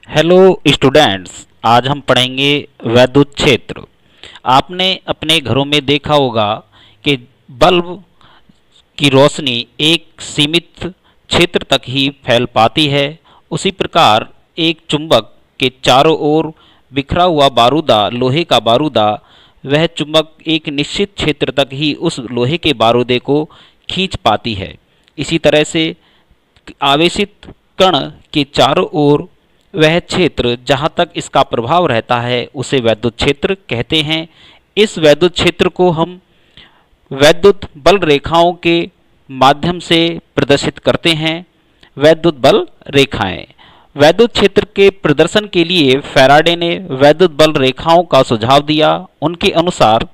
Hello students, आज हम पढ़ेंगे वैद्युत क्षेत्र। आपने अपने घरों में देखा होगा कि बल्ब की रोशनी एक सीमित क्षेत्र तक ही फैल पाती है। उसी प्रकार एक चुंबक के चारों ओर बिखरा हुआ बारूदा, लोहे का बारूदा, वह चुंबक एक निश्चित क्षेत्र तक ही उस लोहे के बारूदे को खींच पाती है। इसी तरह से आवेशित कण के चारों ओर वह क्षेत्र जहाँ तक इसका प्रभाव रहता है उसे वैद्युत क्षेत्र कहते हैं। इस वैद्युत क्षेत्र को हम वैद्युत बल रेखाओं के माध्यम से प्रदर्शित करते हैं। वैद्युत बल रेखाएं। वैद्युत क्षेत्र के प्रदर्शन के लिए फैराडे ने वैद्युत बल रेखाओं का सुझाव दिया। उनके अनुसार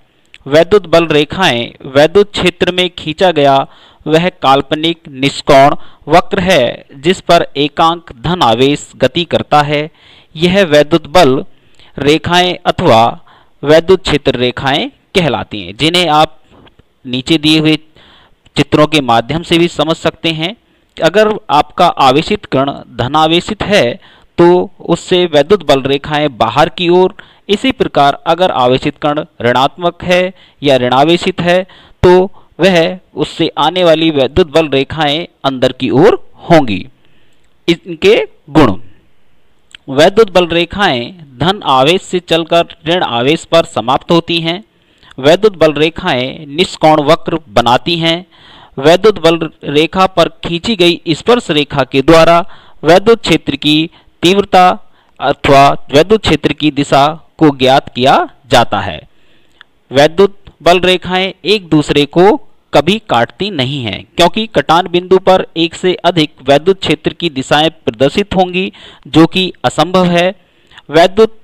वैद्युत बल रेखाएं वैद्युत क्षेत्र में खींचा गया वह काल्पनिक निष्कोण वक्र है जिस पर एकांक धन आवेश गति करता है। यह वैद्युत बल रेखाएं अथवा वैद्युत क्षेत्र रेखाएं कहलाती हैं, जिन्हें आप नीचे दिए हुए चित्रों के माध्यम से भी समझ सकते हैं। अगर आपका आवेशित कण धनावेशित है तो उससे वैद्युत बल रेखाएं बाहर की ओर, इसी प्रकार अगर आवेशित कण ऋणात्मक है या ऋणावेशित है तो वह उससे आने वाली वैद्युत बल रेखाएं अंदर की ओर होंगी। इनके गुण। वैद्युत बल रेखाएं धन आवेश से चलकर ऋण आवेश पर समाप्त होती हैं। वैद्युत बल रेखाएं निष्कोण वक्र बनाती हैं। वैद्युत बल रेखा पर खींची गई स्पर्श रेखा के द्वारा वैद्युत क्षेत्र की तीव्रता अथवा वैद्युत क्षेत्र की दिशा को ज्ञात किया जाता है। वैद्युत बल रेखाएं एक दूसरे को कभी काटती नहीं हैं, क्योंकि कटान बिंदु पर एक से अधिक वैद्युत क्षेत्र की दिशाएं प्रदर्शित होंगी, जो कि असंभव है। वैद्युत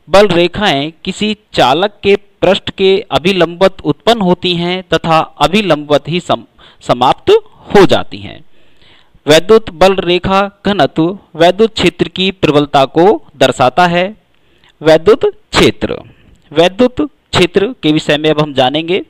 बल रेखाएं किसी चालक के पृष्ठ के अभिलंबवत उत्पन्न होती हैं तथा अभिलंबवत ही समाप्त हो जाती हैं। वैद्युत बल रेखा घनत्व वैद्युत क्षेत्र की प्रबलता को दर्शाता है। वैद्युत क्षेत्र। वैद्युत क्षेत्र के विषय में अब हम जानेंगे।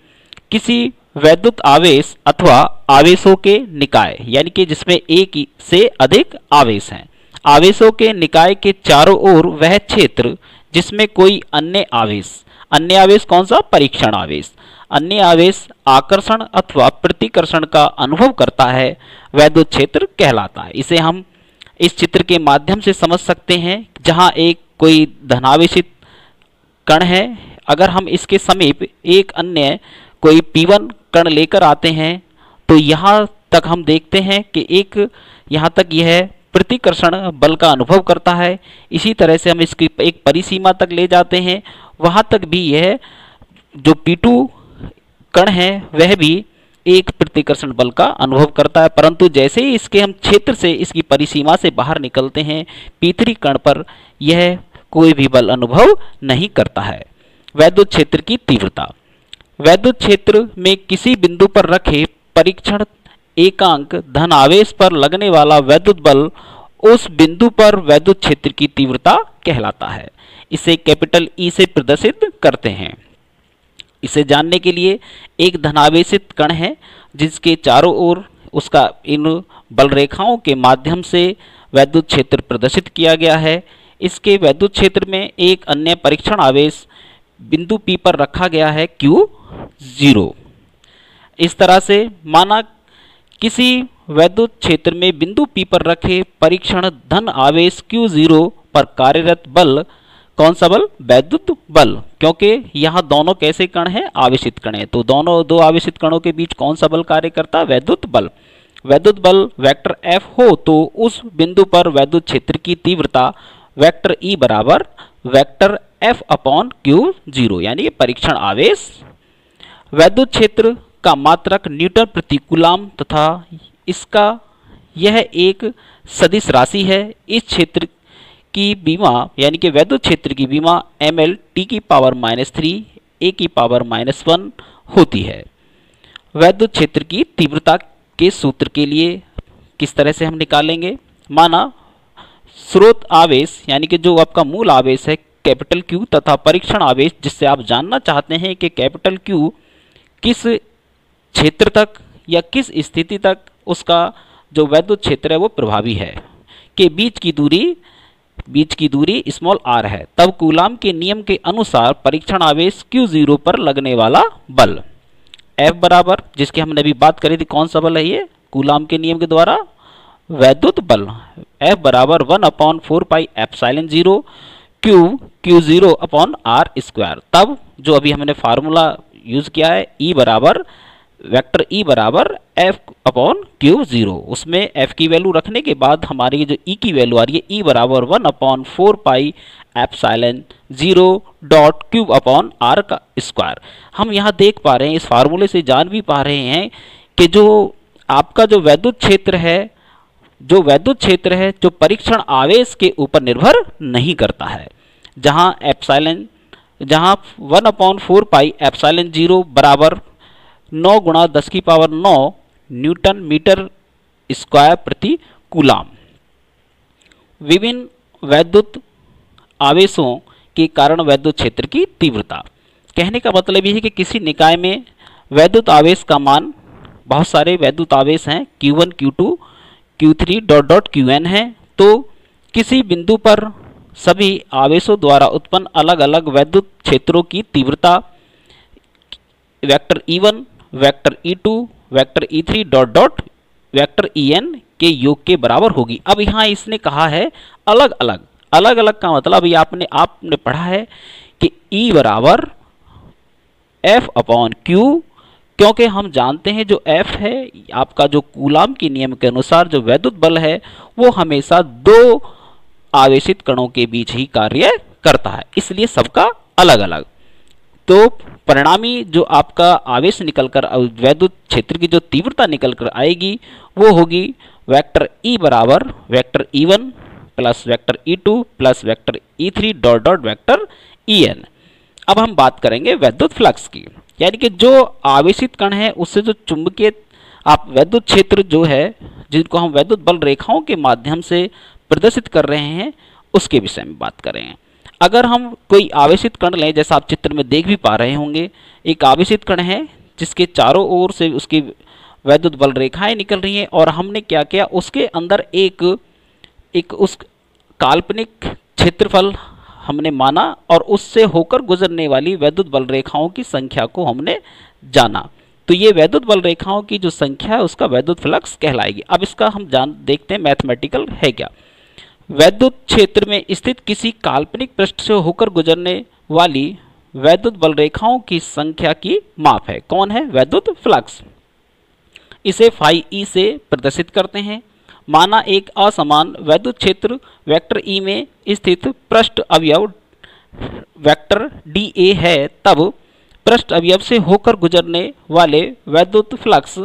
किसी वैद्युत आवेश अथवा आवेशों के निकाय, यानी कि जिसमें एक से अधिक आवेश हैं, आवेशों के निकाय के चारों ओर वह क्षेत्र जिसमें कोई अन्य आवेश कौन सा? परीक्षण आवेश, अन्य आवेश आकर्षण अथवा प्रतिकर्षण का अनुभव करता है, वैद्युत क्षेत्र कहलाता है। इसे हम इस चित्र के माध्यम से समझ सकते हैं। जहां एक कोई धनावेशित कण है, अगर हम इसके समीप एक अन्य कोई P1 कण लेकर आते हैं तो यहाँ तक हम देखते हैं कि यहाँ तक यह प्रतिकर्षण बल का अनुभव करता है। इसी तरह से हम इसकी एक परिसीमा तक ले जाते हैं, वहाँ तक भी यह जो P2 कण है वह भी एक प्रतिकर्षण बल का अनुभव करता है, परंतु जैसे ही इसके हम क्षेत्र से इसकी परिसीमा से बाहर निकलते हैं P3 कण पर यह कोई भी बल अनुभव नहीं करता है। वैद्युत क्षेत्र की तीव्रता। वैद्युत क्षेत्र में किसी बिंदु पर रखे परीक्षण एकांक धन आवेश पर लगने वाला वैद्युत बल उस बिंदु पर वैद्युत क्षेत्र की तीव्रता कहलाता है। इसे कैपिटल E से प्रदर्शित करते हैं। इसे जानने के लिए एक धनावेशित कण है जिसके चारों ओर उसका इन बल रेखाओं के माध्यम से वैद्युत क्षेत्र प्रदर्शित किया गया है। इसके वैद्युत क्षेत्र में एक अन्य परीक्षण आवेश बिंदु P पर रखा गया है Q0। इस तरह से माना किसी वैद्युत क्षेत्र में बिंदु P पर रखे परीक्षण धन आवेश Q0 पर कार्यरत बल कौन सा बल? वैद्युत बल, क्योंकि यहाँ दोनों कैसे कण हैं? आवेशित कण हैं, तो दो आवेशित कणों के बीच कौन सा बल कार्य करता है? वैद्युत बल। वैद्युत बल वेक्टर F हो तो उस बिंदु पर वैद्युत क्षेत्र की तीव्रता वेक्टर E बराबर वेक्टर F अपॉन Q0, यानी परीक्षण आवेश। वैद्युत क्षेत्र का मात्रक न्यूटन प्रति कूलाम तथा इसका यह एक सदिश राशि है। इस क्षेत्र की विमा यानी कि वैद्युत क्षेत्र की विमा ml T⁻³ A⁻⁻1 होती है। वैद्युत क्षेत्र की तीव्रता के सूत्र के लिए किस तरह से हम निकालेंगे? माना स्रोत आवेश यानी कि जो आपका मूल आवेश है कैपिटल Q तथा परीक्षण आवेश जिससे आप जानना चाहते हैं कि कैपिटल Q किस क्षेत्र तक या किस स्थिति तक उसका जो वैद्युत क्षेत्र है वो प्रभावी है, के बीच की दूरी बीच की दूरी स्मॉल r है, तब कूलाम के नियम के अनुसार परीक्षण आवेश Q0 पर लगने वाला बल F बराबर, जिसकी हमने अभी बात करी थी, कौन सा बल है ये, कूलाम के नियम के द्वारा वैद्युत बल, F बराबर 1/4 pi epsilon 0 Q0 upon R square. तब जो अभी हमने फार्मूला यूज किया है E बराबर वेक्टर E बराबर F अपॉन Q0, उसमें F की वैल्यू रखने के बाद हमारी जो E की वैल्यू आ रही है E बराबर 1/4 pi epsilon 0 dot cube upon R का स्क्वायर। हम यहाँ देख पा रहे हैं, इस फार्मूले से जान भी पा रहे हैं कि जो आपका जो वैद्युत क्षेत्र है, जो परीक्षण आवेश के ऊपर निर्भर नहीं करता है, जहाँ 1/4 पाई एप्सिलॉन 0 बराबर 9 गुणा 10 की पावर 9 न्यूटन मीटर स्क्वायर प्रति कूलाम। विभिन्न वैद्युत आवेशों के कारण वैद्युत क्षेत्र की तीव्रता, कहने का मतलब यह है कि किसी निकाय में वैद्युत आवेश का मान, बहुत सारे वैद्युत आवेश हैं, Q1 Q2 Q3 dot dot Qn है, तो किसी बिंदु पर सभी आवेशों द्वारा उत्पन्न अलग अलग वैद्युत क्षेत्रों की तीव्रता vector E1 vector E2 vector E3 dot dot vector En के योग के बराबर होगी। अब यहाँ इसने कहा है अलग अलग का मतलब ये आपने पढ़ा है कि E बराबर F अपॉन Q, क्योंकि हम जानते हैं जो F है आपका जो कूलाम के नियम के अनुसार जो वैद्युत बल है वो हमेशा दो आवेशित कणों के बीच ही कार्य करता है, इसलिए सबका अलग अलग। तो परिणामी जो आपका आवेश निकलकर वैद्युत क्षेत्र की जो तीव्रता निकलकर आएगी वो होगी वेक्टर E बराबर vector E1 plus vector E2 plus vector E3 dot dot vector En। अब हम बात करेंगे वैद्युत फ्लक्स की, यानी कि जो आवेशित कण है उससे जो चुंबकीय आप वैद्युत क्षेत्र जो है, जिनको हम वैद्युत बल रेखाओं के माध्यम से प्रदर्शित कर रहे हैं, उसके विषय में बात करें। अगर हम कोई आवेशित कण लें, जैसा आप चित्र में देख भी पा रहे होंगे, एक आवेशित कण है जिसके चारों ओर से उसकी वैद्युत बल रेखाएं निकल रही हैं, और हमने क्या किया, उसके अंदर एक उस काल्पनिक क्षेत्रफल हमने माना और उससे होकर गुजरने वाली वैद्युत बल रेखाओं की संख्या को हमने जाना। तो ये वैद्युत बल रेखाओं की जो संख्या है उसका वैद्युत फ्लक्स कहलाएगी। अब इसका हम देखते हैं मैथमेटिकल है क्या। वैद्युत क्षेत्र में स्थित किसी काल्पनिक पृष्ठ से होकर गुजरने वाली वैद्युत बल रेखाओं की संख्या की माप है। कौन है? वैद्युत फ्लक्स। इसे फाई ई से प्रदर्शित करते हैं। माना एक असमान वैद्युत क्षेत्र वेक्टर ई में स्थित पृष्ठ अवयव वेक्टर डी ए है, तब पृष्ठ अवयव से होकर गुजरने वाले वैद्युत फ्लक्स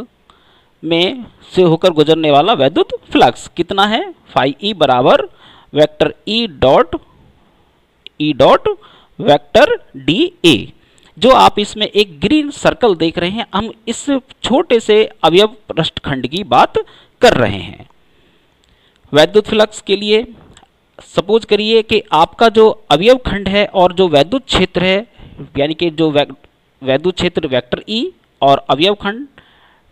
में से होकर गुजरने वाला वैद्युत फ्लक्स कितना है? फाई ई बराबर vector E dot vector D A. जो आप इसमें एक ग्रीन सर्कल देख रहे हैं, हम इस छोटे से अवयव पृष्ठखंड की बात कर रहे हैं। वैद्युत फ्लक्स के लिए सपोज करिए कि आपका जो अवयव खंड है और जो वैद्युत क्षेत्र है, यानी कि जो वैद्युत क्षेत्र वेक्टर ई और अवयव खंड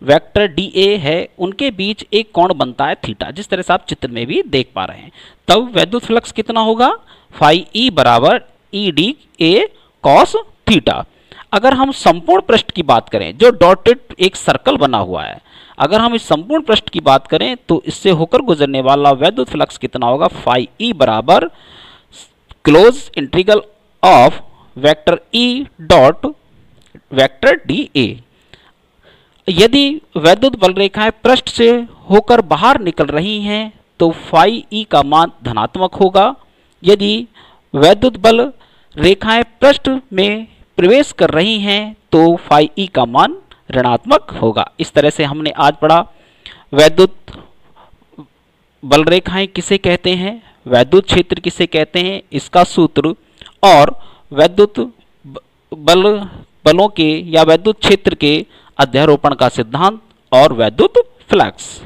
वेक्टर डी ए है, उनके बीच एक कोण बनता है थीटा, जिस तरह से आप चित्र में भी देख पा रहे हैं। तब वैद्युत फ्लक्स कितना होगा? फाई ई बराबर E D A cos theta. अगर हम संपूर्ण पृष्ठ की बात करें, जो डॉटेड एक सर्कल बना हुआ है, अगर हम इस संपूर्ण पृष्ठ की बात करें तो इससे होकर गुजरने वाला वैद्युत फ्लक्स कितना होगा? फाई ई बराबर close integral of vector E dot vector D A. यदि वैद्युत बल रेखाएं पृष्ठ से होकर बाहर निकल रही हैं तो फाई ई का मान धनात्मक होगा। यदि वैद्युत बल रेखाएं पृष्ठ में प्रवेश कर रही हैं तो फाई ई का मान ऋणात्मक होगा। इस तरह से हमने आज पढ़ा वैद्युत बल रेखाएं किसे कहते हैं, वैद्युत क्षेत्र किसे कहते हैं, इसका सूत्र, और वैद्युत बलों के या वैद्युत क्षेत्र के अध्यारोपण का सिद्धांत और वैद्युत फ्लक्स।